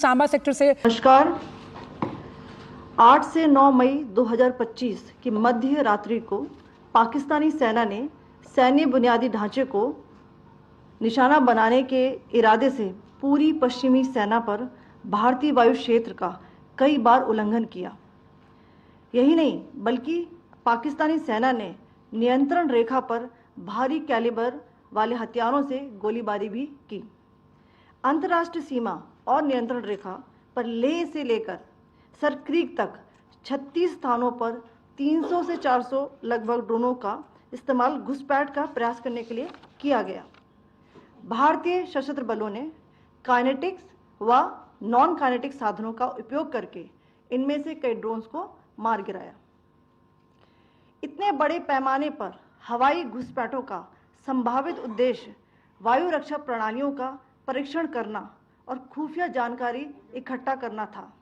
Samba sector से। नमस्कार। 8 से 9 मई 2025 की मध्य रात्रि को पाकिस्तानी सेना ने सैन्य बुनियादी ढांचे को निशाना बनाने के इरादे से पूरी पश्चिमी सेना पर भारतीय वायु क्षेत्र का कई बार उल्लंघन किया। यही नहीं बल्कि पाकिस्तानी सेना ने नियंत्रण रेखा पर भारी कैलिबर वाले हथियारों से गोलीबारी भी की। अंतर्राष्ट्रीय सीमा और नियंत्रण रेखा पर लेह से लेकर सर क्रीक तक 36 स्थानों पर 300 से 400 लगभग ड्रोनों का इस्तेमाल घुसपैठ का प्रयास करने के लिए किया गया। भारतीय सशस्त्र बलों ने काइनेटिक्स व नॉन काइनेटिक साधनों का उपयोग करके इनमें से कई ड्रोन्स को मार गिराया। इतने बड़े पैमाने पर हवाई घुसपैठों का संभावित उद्देश्य वायु रक्षा प्रणालियों का परीक्षण करना और खुफिया जानकारी इकट्ठा करना था।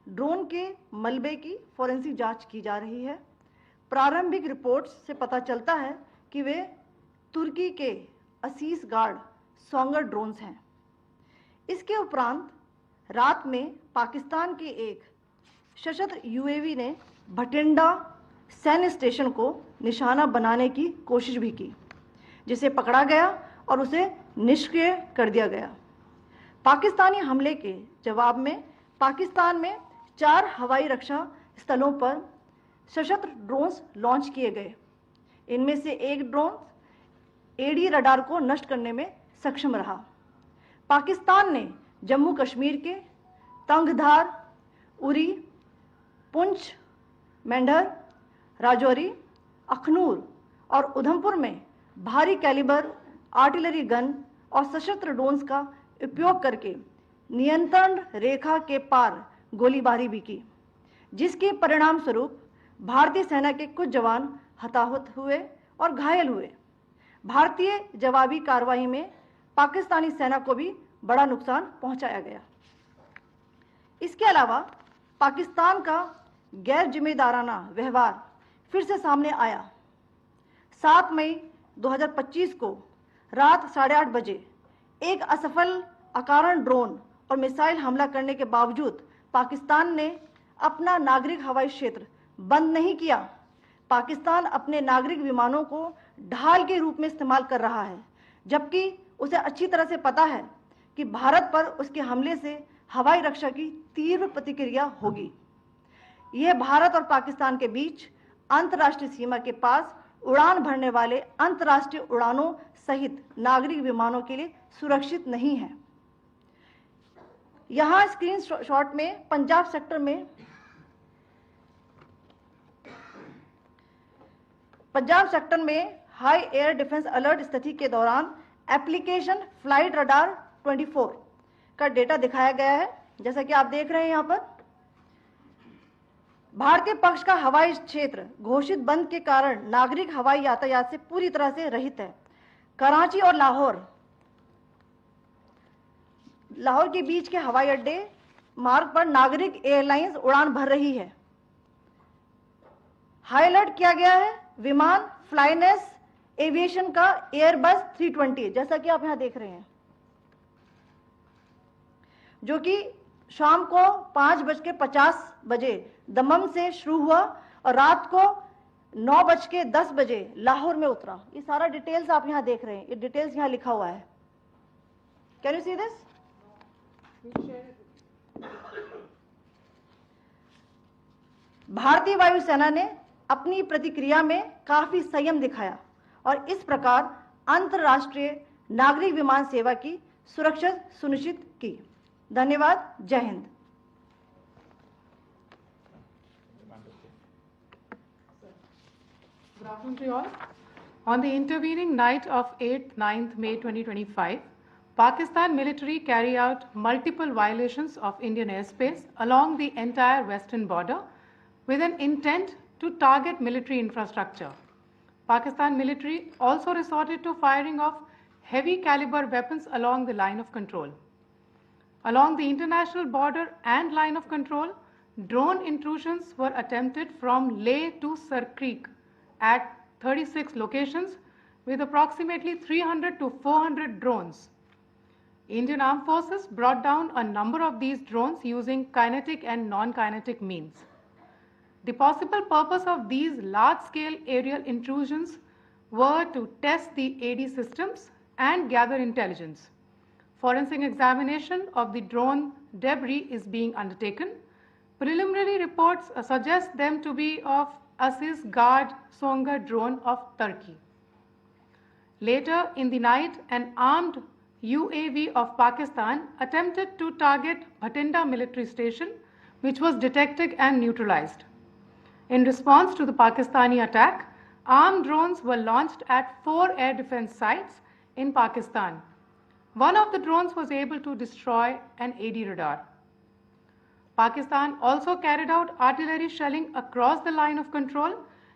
ड्रोन के मलबे की फोरेंसिक जांच की जा रही है। प्रारंभिक रिपोर्ट्स से पता चलता है कि वे तुर्की के असीस गार्ड सोंगर ड्रोन्स हैं। इसके उपरांत रात में पाकिस्तान के एक सशस्त्र यूएवी ने भटिंडा सैन्य स्टेशन को निशाना बनाने की कोशिश भी की, जिसे पकड़ा गया और उसे निष्क्रिय कर दिया गया। पाकिस्तानी हमले के जवाब में पाकिस्तान में 4 हवाई रक्षा स्थलों पर सशस्त्र ड्रोन्स लॉन्च किए गए। इनमें से एक ड्रोन एडी रडार को नष्ट करने में सक्षम रहा। पाकिस्तान ने जम्मू कश्मीर के तंगधार, उरी, पुंछ, मेंढर, राजौरी, अखनूर और उधमपुर में भारी कैलिबर आर्टिलरी गन और सशस्त्र ड्रोन्स का उपयोग करके नियंत्रण रेखा के पार गोलीबारी भी की, जिसके परिणाम स्वरूप भारतीय सेना के कुछ जवान हताहत हुए और घायल हुए। भारतीय जवाबी कार्रवाई में पाकिस्तानी सेना को भी बड़ा नुकसान पहुंचाया गया। इसके अलावा पाकिस्तान का गैर जिम्मेदाराना व्यवहार फिर से सामने आया। 7 मई 2025 को रात 8:30 बजे एक असफल अकारण ड्रोन और मिसाइल हमला करने के बावजूद पाकिस्तान ने अपना नागरिक हवाई क्षेत्र बंद नहीं किया। पाकिस्तान अपने नागरिक विमानों को ढाल के रूप में इस्तेमाल कर रहा है, जबकि उसे अच्छी तरह से पता है कि भारत पर उसके हमले से हवाई रक्षा की तीव्र प्रतिक्रिया होगी। यह भारत और पाकिस्तान के बीच अंतर्राष्ट्रीय सीमा के पास उड़ान भरने वाले अंतर्राष्ट्रीय उड़ानों सहित नागरिक विमानों के लिए सुरक्षित नहीं है। यहां स्क्रीन शॉट में पंजाब सेक्टर में हाई एयर डिफेंस अलर्ट स्थिति के दौरान एप्लीकेशन फ्लाइट रडार 24 का डेटा दिखाया गया है। जैसा कि आप देख रहे हैं, यहां पर भारतीय पक्ष का हवाई क्षेत्र घोषित बंद के कारण नागरिक हवाई यातायात से पूरी तरह से रहित है। कराची और लाहौर के बीच के हवाई अड्डे मार्ग पर नागरिक एयरलाइंस उड़ान भर रही है। हाई अलर्ट किया गया है विमान फ्लाइनेस एविएशन का एयरबस 320, जैसा कि आप यहां देख रहे हैं, जो कि शाम को 5:50 बजे दमम से शुरू हुआ और रात को 9:10 बजे लाहौर में उतरा। ये सारा डिटेल्स आप यहां देख रहे हैं, ये डिटेल्स यहां लिखा हुआ है। Can you see this? भारतीय वायुसेना ने अपनी प्रतिक्रिया में काफी संयम दिखाया और इस प्रकार अंतर्राष्ट्रीय नागरिक विमान सेवा की सुरक्षा सुनिश्चित की। धन्यवाद। जय Hind. Good afternoon to you all. On the intervening night of 8th, 9th May 2025, Pakistan military carried out multiple violations of Indian airspace along the entire western border with an intent to target military infrastructure. Pakistan military also resorted to firing of heavy caliber weapons along the line of control. Along the international border and line of control, drone intrusions were attempted from Leh to Sar Creek at 36 locations with approximately 300 to 400 drones. Indian Armed Forces brought down a number of these drones using kinetic and non-kinetic means. The possible purpose of these large-scale aerial intrusions were to test the AD systems and gather intelligence. Forensic examination of the drone debris is being undertaken. Preliminary reports suggest them to be of Aziz Guard Songa drone of Turkey. Later in the night, an armed UAV of Pakistan attempted to target Bhatinda military station, which was detected and neutralized. In response to the Pakistani attack, armed drones were launched at 4 air defense sites in Pakistan. One of the drones was able to destroy an AD radar. Pakistan also carried out artillery shelling across the line of control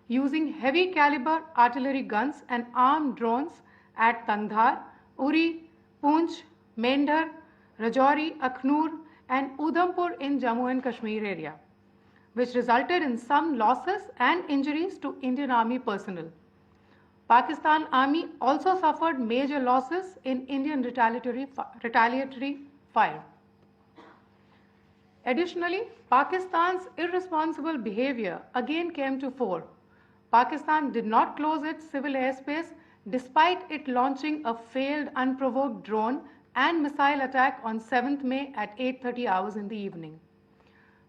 using heavy caliber artillery guns and armed drones at Kandhar, Uri, Poonch, Mendhar, Rajouri, Akhnur and Udhampur in Jammu and Kashmir area, which resulted in some losses and injuries to Indian Army personnel. Pakistan Army also suffered major losses in Indian retaliatory fire. Additionally, Pakistan's irresponsible behavior again came to fore. Pakistan did not close its civil airspace despite it launching a failed unprovoked drone and missile attack on 7th May at 8:30 hours in the evening.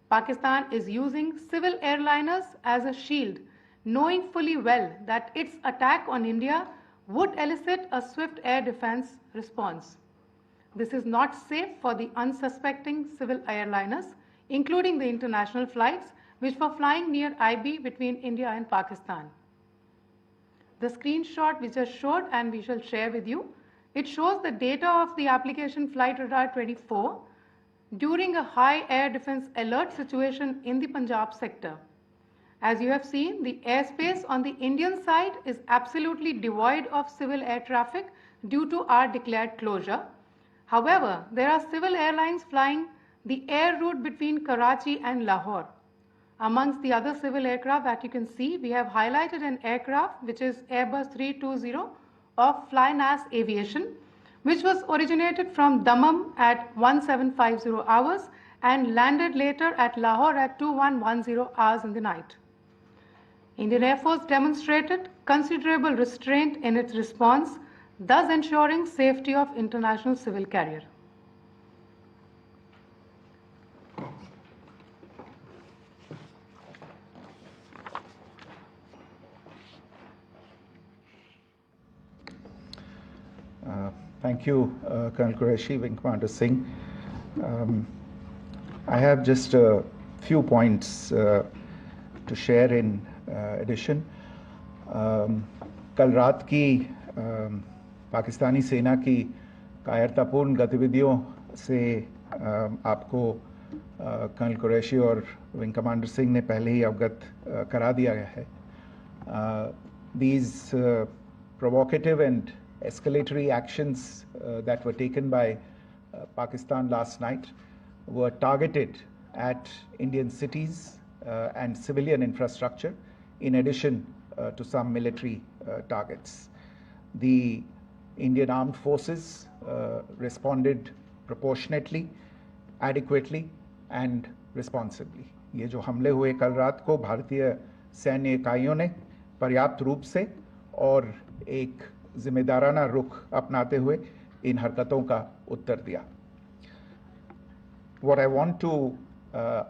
Pakistan is using civil airliners as a shield, knowing fully well that its attack on India would elicit a swift air defense response. This is not safe for the unsuspecting civil airliners, including the international flights, which were flying near IB between India and Pakistan. The screenshot we just showed and we shall share with you, it shows the data of the application Flight Radar 24 during a high air defense alert situation in the Punjab sector. As you have seen, the airspace on the Indian side is absolutely devoid of civil air traffic due to our declared closure. However, there are civil airlines flying the air route between Karachi and Lahore. Amongst the other civil aircraft that you can see, we have highlighted an aircraft which is Airbus 320 of FlyNAS Aviation, which was originated from Dammam at 1750 hours and landed later at Lahore at 2110 hours in the night. Indian Air Force demonstrated considerable restraint in its response, thus ensuring safety of international civil carrier. Thank you, Colonel Qureshi, Wing Commander Singh. I have just a few points to share in addition. कल रात की पाकिस्तानी सेना की कायरतापूर्ण गतिविधियों से आपको colonel Qureshi और विंग कमांडर सिंह ने पहले ही अवगत करा दिया गया है. These provocative and escalatory actions that were taken by Pakistan last night were targeted at Indian cities and civilian infrastructure, in addition to some military targets. The Indian Armed Forces responded proportionately, adequately and responsibly. ये जो हमले हुए कल रात को भारतीय सैन्य इकाइयों ने पर्याप्त रूप से और एक जिम्मेदाराना रुख अपनाते हुए इन हरकतों का उत्तर दिया. What I want to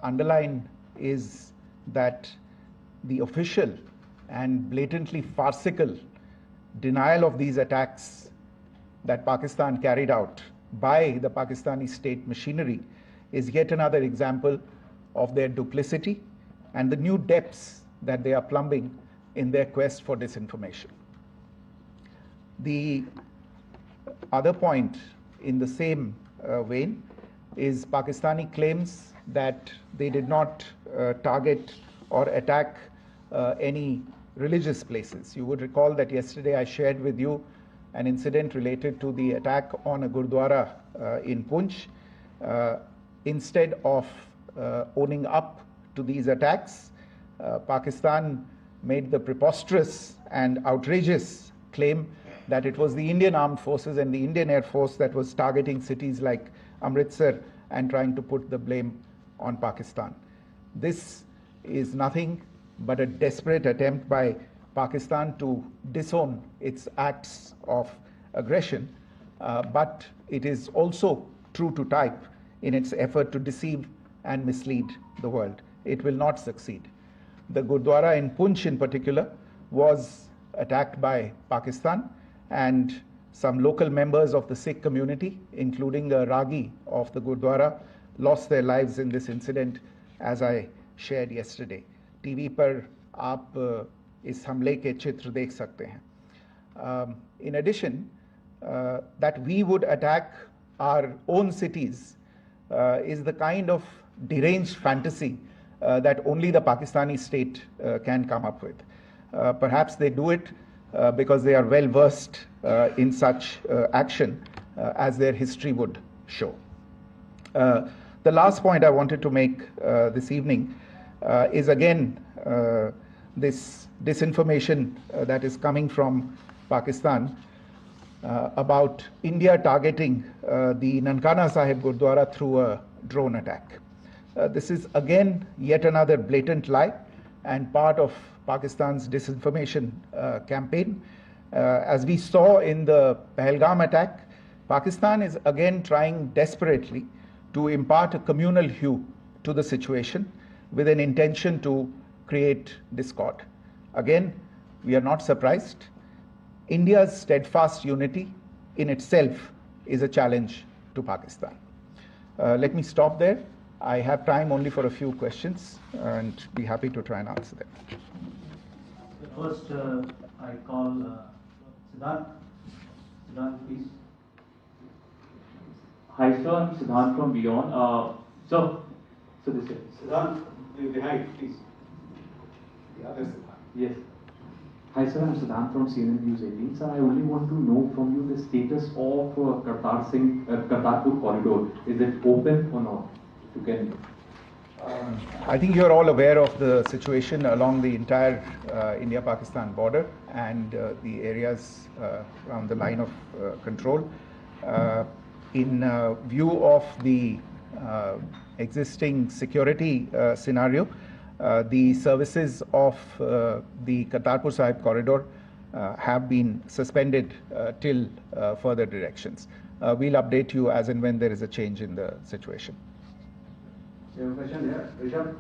underline is that the official and blatantly farcical denial of these attacks that Pakistan carried out by the Pakistani state machinery is yet another example of their duplicity and the new depths that they are plumbing in their quest for disinformation. The other point in the same vein is Pakistani claims that they did not target or attack any religious places. You would recall that yesterday I shared with you an incident related to the attack on a Gurdwara in Poonch. Instead of owning up to these attacks, Pakistan made the preposterous and outrageous claim that it was the Indian Armed Forces and the Indian Air Force that was targeting cities like Amritsar and trying to put the blame on Pakistan. This is nothing but a desperate attempt by Pakistan to disown its acts of aggression, but it is also true to type in its effort to deceive and mislead the world. It will not succeed. The Gurdwara in Poonch in particular was attacked by Pakistan, and some local members of the Sikh community, including the Ragi of the Gurdwara, lost their lives in this incident, as I shared yesterday. TV पर आप इस हमले के चित्र देख सकते हैं. In addition, that we would attack our own cities is the kind of deranged fantasy that only the Pakistani state can come up with. Perhaps they do it because they are well versed in such action, as their history would show. The last point I wanted to make this evening is again this disinformation that is coming from Pakistan about India targeting the Nankana Sahib Gurdwara through a drone attack. This is again yet another blatant lie and part of Pakistan's disinformation campaign. As we saw in the Pahalgam attack, Pakistan is again trying desperately to impart a communal hue to the situation with an intention to create discord. Again, we are not surprised. India's steadfast unity in itself is a challenge to Pakistan. Let me stop there. I have time only for a few questions and be happy to try and answer them. First, I call Siddharth. Siddharth, please. Hi, sir. I'm Siddharth from Beyond. So this is Siddharth, behind, please. The other Siddharth. Yes. Hi, sir. I'm Siddharth from CNN News 18. Sir, I only want to know from you the status of Kartarpur corridor. Is it open or not? If you can. I think you're all aware of the situation along the entire India-Pakistan border and the areas around the line of control. In view of the existing security scenario, the services of the Kartarpur Sahib corridor have been suspended till further directions. We'll update you as and when there is a change in the situation. You have a question here, Rishabh?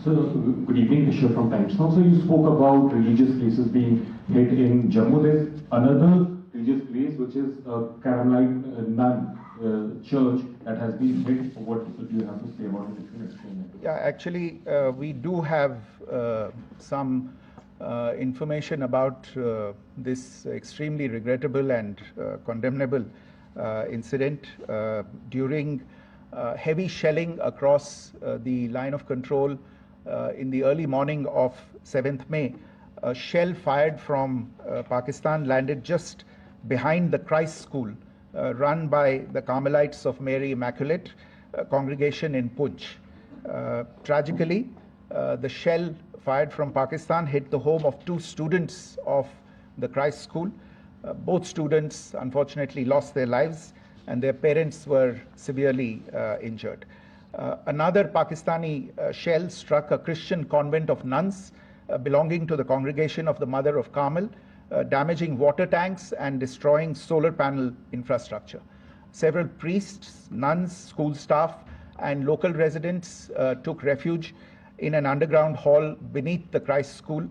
So, good evening, Rishabh from Times Now. So, you spoke about religious places being hit in Jammu. There's another religious place which is a Carmelite nun church that has been hit. What do you have to say about it? If you can explain it. Yeah, actually, we do have some information about this extremely regrettable and condemnable incident. During heavy shelling across the line of control in the early morning of 7th May, a shell fired from Pakistan landed just behind the Christ School run by the Carmelites of Mary Immaculate congregation in Poonch. Tragically, the shell fired from Pakistan hit the home of 2 students of the Christ School. Both students unfortunately lost their lives and their parents were severely injured. Another Pakistani shell struck a Christian convent of nuns belonging to the congregation of the Mother of Carmel, damaging water tanks and destroying solar panel infrastructure. Several priests, nuns, school staff, and local residents took refuge in an underground hall beneath the Christ School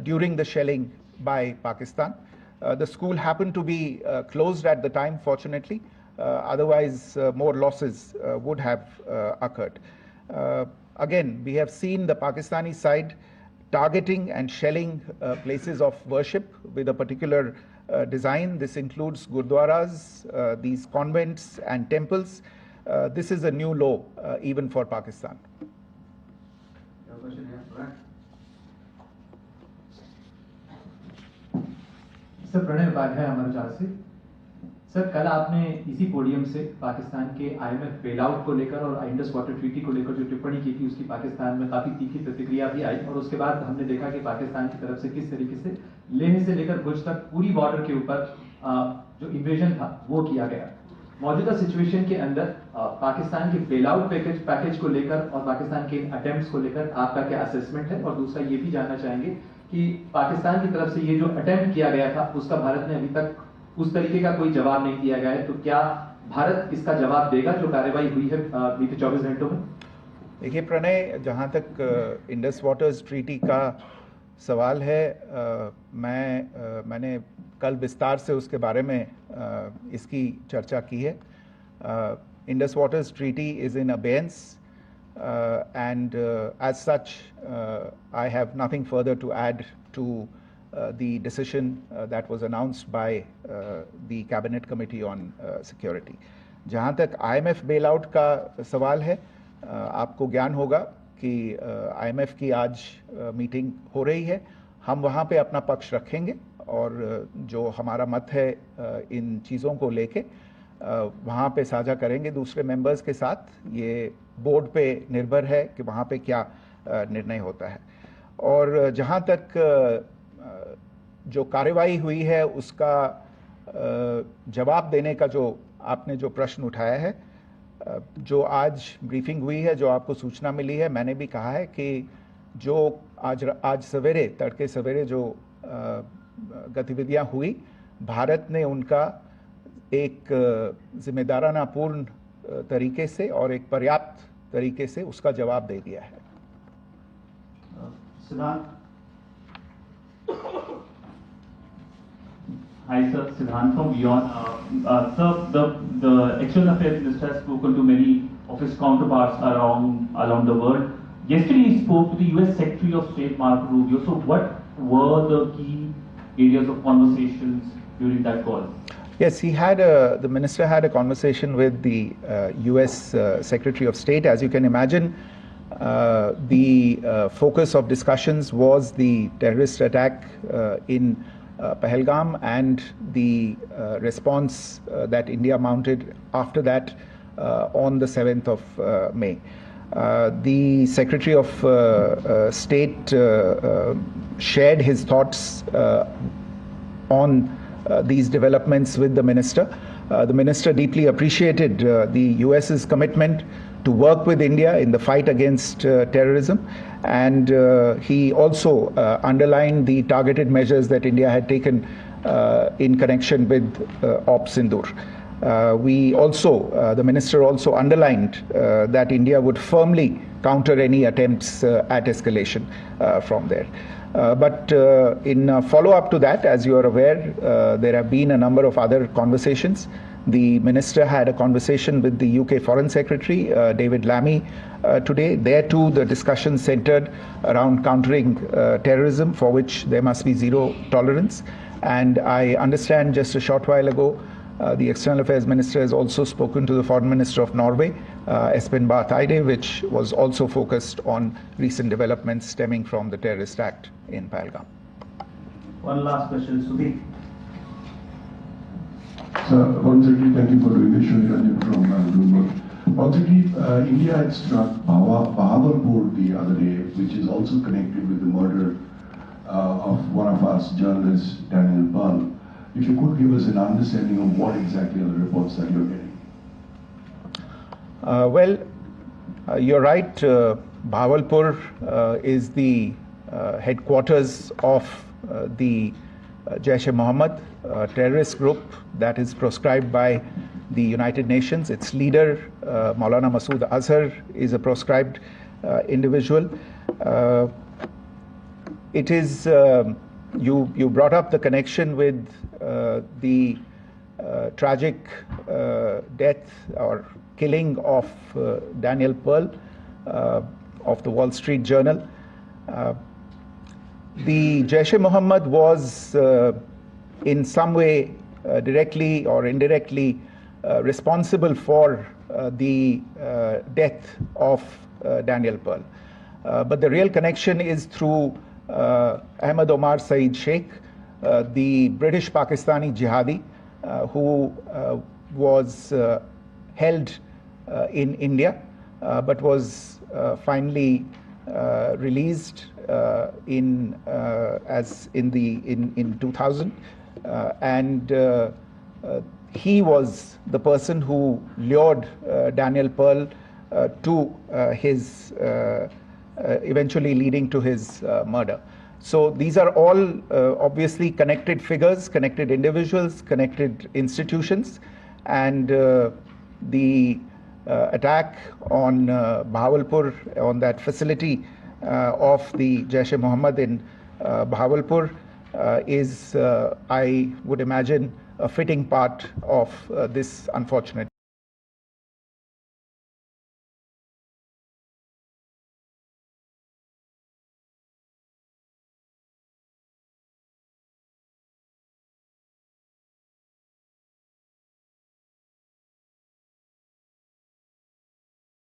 during the shelling by Pakistan. The school happened to be closed at the time, fortunately. Otherwise, more losses would have occurred. Again, we have seen the Pakistani side targeting and shelling places of worship with a particular design. This includes gurdwaras, these convents and temples. This is a new low even for Pakistan. You have a question here, Brad? Sir, Pranay Upadhyay, Amar Charsi. Sir, कल आपने इसी podium से पाकिस्तान के IMF bailout को लेकर और Indus water treaty को लेकर जो टिप्पणी की थी उसकी पाकिस्तान में काफी तीखी प्रतिक्रिया भी आई, और उसके बाद हमने देखा कि पाकिस्तान की तरफ से किस तरीके से लेह से लेकर भुज तक पूरी बॉर्डर के ऊपर जो इन्वेजन था वो किया गया। मौजूदा सिचुएशन के अंदर पाकिस्तान के बेलआउट पैकेज को लेकर और पाकिस्तान के अटेम्प्ट्स को लेकर आपका क्या असेसमेंट है? और दूसरा ये भी जानना चाहेंगे कि पाकिस्तान की तरफ से ये जो अटेम्प्ट किया गया था उसका भारत ने अभी तक उस तरीके का कोई जवाब नहीं दिया गया है, तो क्या भारत इसका जवाब देगा जो कार्रवाई हुई है बीते 24 घंटों में? देखिए प्रणय, जहाँ तक इंडस वाटर्स ट्रीटी का सवाल है, मैंने कल विस्तार से उसके बारे में इसकी चर्चा की है। Indus waters treaty is in abeyance and as such I have nothing further to add to the decision that was announced by the cabinet committee on security. जहाँ तक IMF bailout का सवाल है, आपको ज्ञान होगा कि IMF की आज मीटिंग हो रही है। हम वहाँ पे अपना पक्ष रखेंगे और जो हमारा मत है इन चीज़ों को लेके वहाँ पे साझा करेंगे दूसरे मेंबर्स के साथ। ये बोर्ड पे निर्भर है कि वहाँ पे क्या निर्णय होता है। और जहाँ तक जो कार्रवाई हुई है उसका जवाब देने का जो आपने जो प्रश्न उठाया है, जो आज ब्रीफिंग हुई है, जो आपको सूचना मिली है, मैंने भी कहा है कि जो आज सवेरे तड़के सवेरे जो गतिविधियाँ हुई, भारत ने उनका एक जिम्मेदाराना पूर्ण तरीके से और एक पर्याप्त तरीके से उसका जवाब दे दिया है। Hi sir, Siddhant from Beyond. Sir, the External Affairs Minister has spoken to many of his counterparts around the world. Yesterday he spoke to the US Secretary of State Marco Rubio. So what were the key areas of conversations during that call? Yes, the minister had a conversation with the US Secretary of State. As you can imagine, the focus of discussions was the terrorist attack in Pahalgam and the response that India mounted after that on the 7th of May. The Secretary of State shared his thoughts on these developments with the minister. The minister deeply appreciated the US's commitment to work with India in the fight against terrorism, and he also underlined the targeted measures that India had taken in connection with Op Sindoor. The minister also underlined that India would firmly counter any attempts at escalation from there. But in follow-up to that, as you are aware, there have been a number of other conversations. The minister had a conversation with the UK Foreign Secretary, David Lammy, today. There too, the discussion centered around countering terrorism, for which there must be zero tolerance. And I understand just a short while ago, the External Affairs Minister has also spoken to the Foreign Minister of Norway, Espen Barth Eide, which was also focused on recent developments stemming from the terrorist act in Pahalgam. One last question, Sudhi. Sir, once again, thank you for doing this. Shri Ranjan from Bloomberg. Once again, India had struck Bahawalpur the other day, which is also connected with the murder of one of our journalists, Daniel Pearl. If you could give us an understanding of what exactly are the reports that you're getting. You're right. Bahawalpur is the headquarters of the Jaish-e-Mohammed terrorist group that is proscribed by the United Nations. Its leader, Maulana Masood Azhar, is a proscribed individual. It is you brought up the connection with the tragic death or killing of Daniel Pearl of the Wall Street Journal. The Jaish-e-Mohammed was in some way directly or indirectly responsible for the death of Daniel Pearl. But the real connection is through Ahmed Omar Saeed Sheikh, the British Pakistani jihadi who was held in India, but was finally released in 2000, and he was the person who lured Daniel Pearl to his eventually leading to his murder. So these are all obviously connected figures, connected individuals, connected institutions, and the attack on Bahawalpur, on that facility of the Jaish-e-Mohammed in Bahawalpur, is, I would imagine, a fitting part of this unfortunate